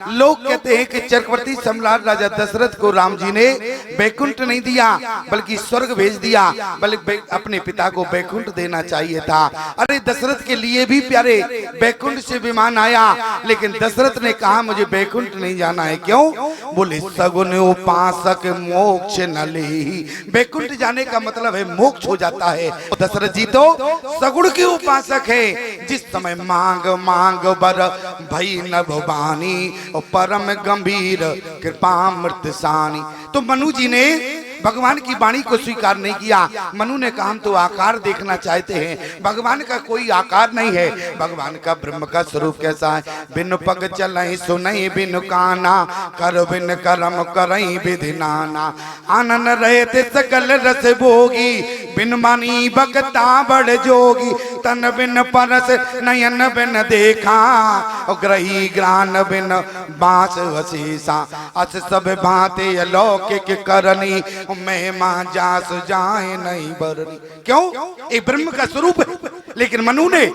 लोग कहते हैं कि चक्रवर्ती सम्राट राजा दशरथ को राम जी ने बैकुंठ नहीं दिया बल्कि स्वर्ग भेज दिया, बल्कि अपने पिता को बैकुंठ देना चाहिए था। अरे दशरथ के लिए भी प्यारे बैकुंठ से विमान आया, लेकिन दशरथ ने कहा मुझे बैकुंठ नहीं जाना है। क्यों? बोले सगुन उपासक मोक्ष न ले। बैकुंठ जाने का मतलब है मोक्ष हो जाता है। दशरथ जी तो सगुण के उपासक है। जिस समय मांग मांग बर भई नभवानी और परम गंभीर कृपामृत सानी। तो मनु जी ने भगवान की वाणी को स्वीकार नहीं किया। मनु ने कहा हम तो आकार देखना चाहते हैं, भगवान का कोई आकार नहीं है। भगवान का ब्रह्म का स्वरूप कैसा है? बिनु पग चलई सुनई बिनु काना, कर बिन करम करई विधि नाना। आनन रहते सकल रस भोगी, बिन मानी भगता बड़ जोगी। तन बिन परस नयन बिन देखा, ग्रही ग्रान बिन बास वशीसा। अस सब भांति अलौकिक करनी, महिमा जास जाए नहीं बरनी। क्यों? एक ब्रह्म का स्वरूप है, लेकिन मनु ने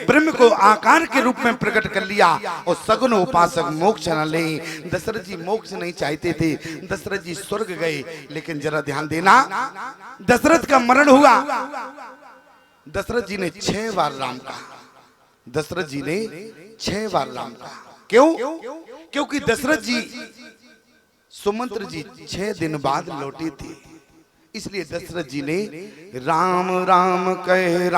ब्रह्म को आकार के रूप में प्रकट कर लिया और सगुन उपासक मोक्ष न ले। दशरथ जी मोक्ष नहीं चाहते थे, दशरथ जी स्वर्ग गए। लेकिन जरा ध्यान देना, दशरथ का मरण हुआ, दशरथ जी ने 6 बार राम कहा। दशरथ जी ने 6 बार राम कहा। क्यों? क्योंकि दशरथ जी सुमंत्र जी 6 दिन बाद लौटे थे, इसलिए दशरथ जी ने राम राम कहे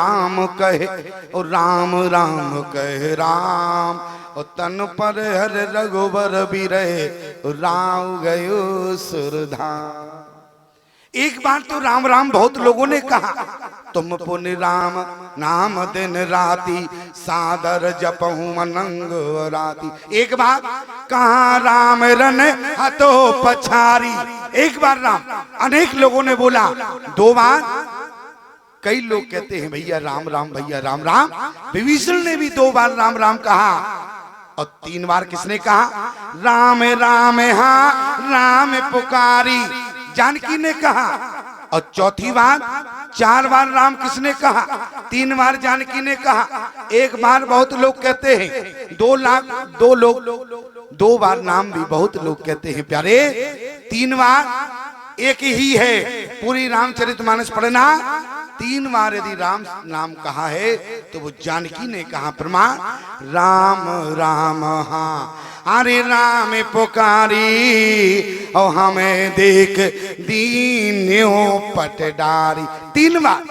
और राम राम कहे राम। और तन पर हर रघुबर भी रहे, राव गयो सुरधाम। एक बार तो राम राम बहुत लोगों ने कहा, तुम पुण्य राम नाम दिन राती, सादर जपहु मनंग राती। एक बार कहा राम रन हतो पछारी। एक बार राम, अनेक लोगों ने बोला। 2 बार कई लोग कहते हैं भैया राम राम, भैया राम राम। विभीषण ने भी 2 बार राम राम कहा। और 3 बार किसने कहा? राम राम हाँ राम पुकारी, जानकी ने कहा। और चौथी बार 4 बार राम किसने कहा? 3 बार जानकी ने कहा। एक बार बहुत लोग कहते हैं 2 बार नाम भी बहुत लोग कहते हैं प्यारे। 3 बार एक ही है। पूरी रामचरितमानस पढ़ना, 3 बार यदि राम नाम कहा है तो वो जानकी ने कहा। प्रमाण राम राम हाँ अरे राम पुकारी, और हमें देख दीन्यों पटडारी। 3 बार।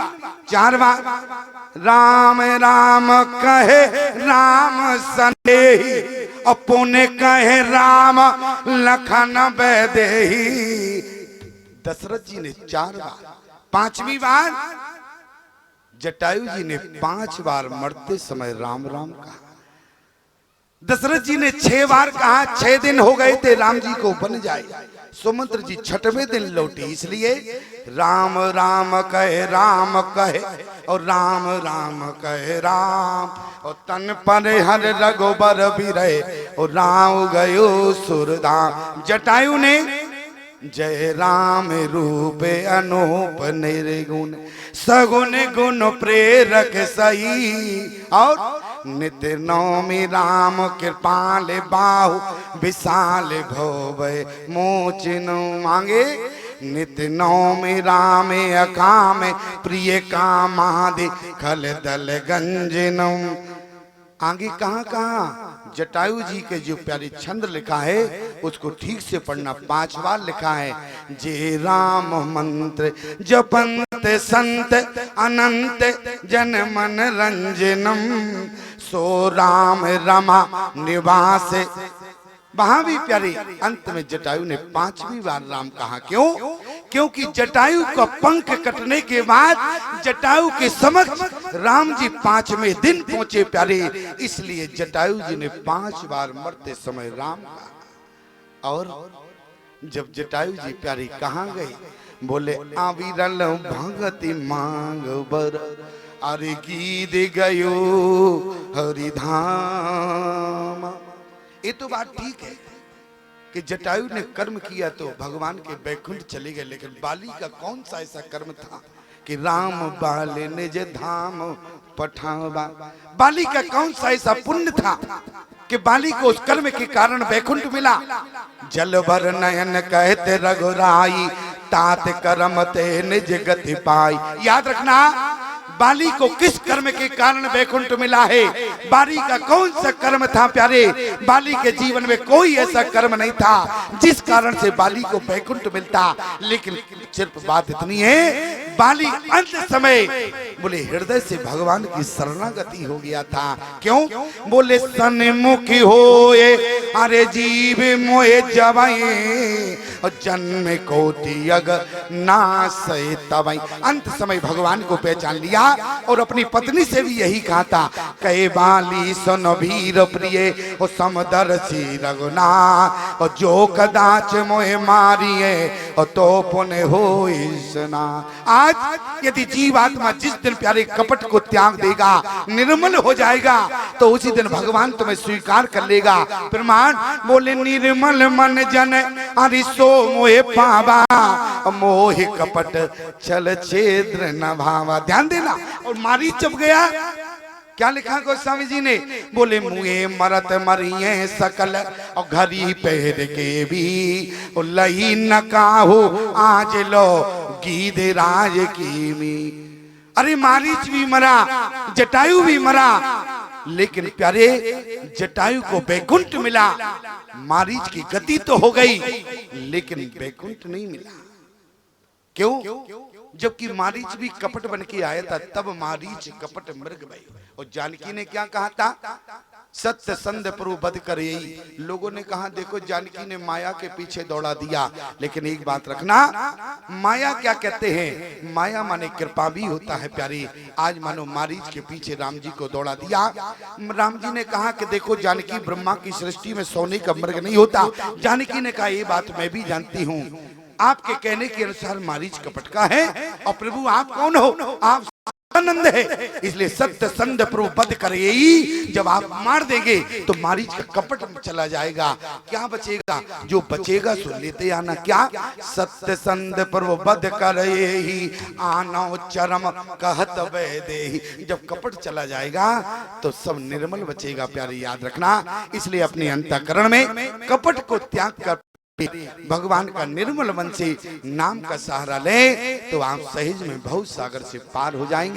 4 बार राम राम कहे राम सनेही, और पुण्य कहे राम लखन बैदेही। दशरथ जी ने 4 बार। 5वीं बार जटायु जी ने 5 बार मरते समय राम राम कहा। दशरथ जी ने 6 बार कहा। 6 दिन हो गए थे राम जी को बन जाए। सुमंत्र जी 6वें दिन लौटे, इसलिए राम राम कहे और राम राम कहे राम। और तन पर हर रघुबर भी रहे, और राम गयो सुरधाम। जटायु ने जय राम रूप अनूप निर्गुण, सगुन गुण प्रेरक सही। और नित्य नौमि राम कृपाल बाहु, विशाल भोवै मोचन मांगे। नित्य नौमि राम अकाम, प्रिय कामादि खल दल गंजनम। आगे कहाँ जटायु जी के जो प्यारे छंद लिखा है उसको ठीक से पढ़ना। 5 बार लिखा है, जे राम मंत्र जपंत संत अनंत जन मन रंजनम, सो राम रमा निवास। वहां भी प्यारे अंत में जटायु ने 5वीं बार राम कहा। क्यों? क्योंकि जटायु का पंख कटने के बाद जटायु के समक्ष राम जी 5वें दिन पहुंचे प्यारे, इसलिए जटायु जी ने 5 बार मरते समय राम कहा। और जब जटायु जी प्यारी कहाँ गए? बोले आविरल भगति मांग बर, अरे गीत गयो हरिधाम। ये तो बात ठीक है कि जटायु ने कर्म किया तो भगवान के बैकुंठ चले गए, लेकिन बाली का कौन सा ऐसा कर्म था कि राम बाले निज धाम पठावा? बाली का कौन सा ऐसा पुण्य था कि बाली को उस कर्म के कारण बैकुंठ मिला। जल भर नयन कहते रघुराई, तात कर्म ते निज गति पाई। याद रखना, बाली को किस कर्म के कारण बैकुंठ मिला है। बाली का कौन सा कर्म था प्यारे? बाली के जीवन में कोई ऐसा कर्म नहीं था जिस कारण से बाली को बैकुंठ मिलता। लेकिन सिर्फ बात इतनी है, बाली अंत समय बोले हृदय से भगवान की शरणागति हो गया था। क्यों? बोले सन्मुखी होए अरे जीव मोए जवाए, और जन्म कोटि अग नासै तवै। अंत समय भगवान को पहचान लिया और अपनी पत्नी से भी यही कहा था, कहे बाली सुन वीर प्रिय और समदर्शी रघुनाथ, और जो कदाच मोहे मारिए और तो पुण्य हो इसना। आज यदि जीव आत्मा जिस दिन प्यारे कपट को त्याग देगा, निर्मल हो जाएगा, तो उसी दिन भगवान तुम्हें स्वीकार कर लेगा। प्रमाण बोले निर्मल मन जन अरिसो मोहे पावा, मोह कपट छल छेद्र न भावा। ध्यान देना। और मारी जब गया, क्या लिखा गोस्वामी जी ने? बोले मुए मरत मरिए सकल और घड़ी पहर के भी, और लही न काहू आज लो गीध राज की मी। अरे मारीच भी मरा, जटायु भी मरा, लेकिन प्यारे जटायु को बैकुंठ मिला। मारीच की गति तो हो गई लेकिन बैकुंठ नहीं मिला। क्यों? जबकि मारीच भी कपट बन के आया था, तब मारीच कपट मृग भई। और जानकी ने क्या कहा था? सत्य संध प्रभु बध करे। लोगों ने कहा देखो जानकी ने माया के पीछे दौड़ा दिया, लेकिन एक बात रखना, माया क्या कहते हैं? माया माने कृपा भी होता है प्यारी। आज मानो मारीच के पीछे राम जी को दौड़ा दिया। राम जी ने कहा कि देखो जानकी ब्रह्मा की सृष्टि में सोने का मृग नहीं होता। जानकी ने कहा ये बात मैं भी जानती हूँ, आपके कहने के अनुसार मारीच कपट का है, और प्रभु आप कौन हो? आप आनंद है, इसलिए सत्य संध प्रभु बध करे। जब आप मार देंगे तो मारीच का कपट चला जाएगा। क्या बचेगा? जो बचेगा सो लेते आना। क्या? सत्य संध प्रभु बध करे, आनो चरम कहत वैदेही। जब कपट चला जाएगा तो सब निर्मल बचेगा प्यारे, याद रखना। इसलिए अपने अंतःकरण में कपट को त्याग कर भगवान का निर्मल मन से नाम का सहारा ले, तो आप सहज में भव सागर से पार हो जाएंगे।